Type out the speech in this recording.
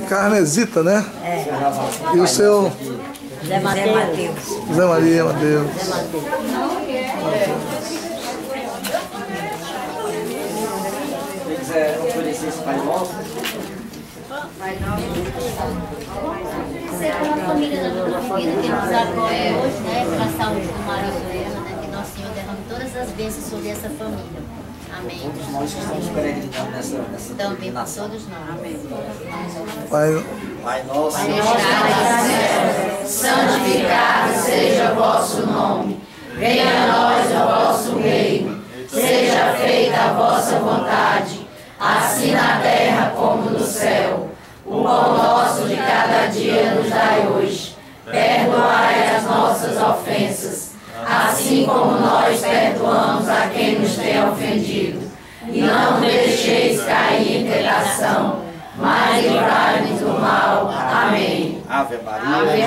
Carnesita, né? É. E o seu? Zé Mateus. Zé Maria, Mateus. Se quiser oferecer esse Pai Nosso. Ser pela família da Dona Vida que nos apoia hoje, né? Pela saúde do Marizuela, né? Que Nosso Senhor derrame todas as bênçãos sobre essa família. Amém. Todos nós que estamos peregrinando nessa Também por peregrinação. todos nós. Amém. Pai Nosso, que estais no céu, santificado seja o vosso nome. Venha a nós o vosso reino. Seja feita a vossa vontade, assim na terra como no céu. O pão nosso de cada dia nos dai hoje. Perdoai as nossas ofensas, assim como nós perdoamos a quem nos tem ofendido. E não deixeis cair em tentação, mas livrai-nos do mal. Amém. Ave Maria.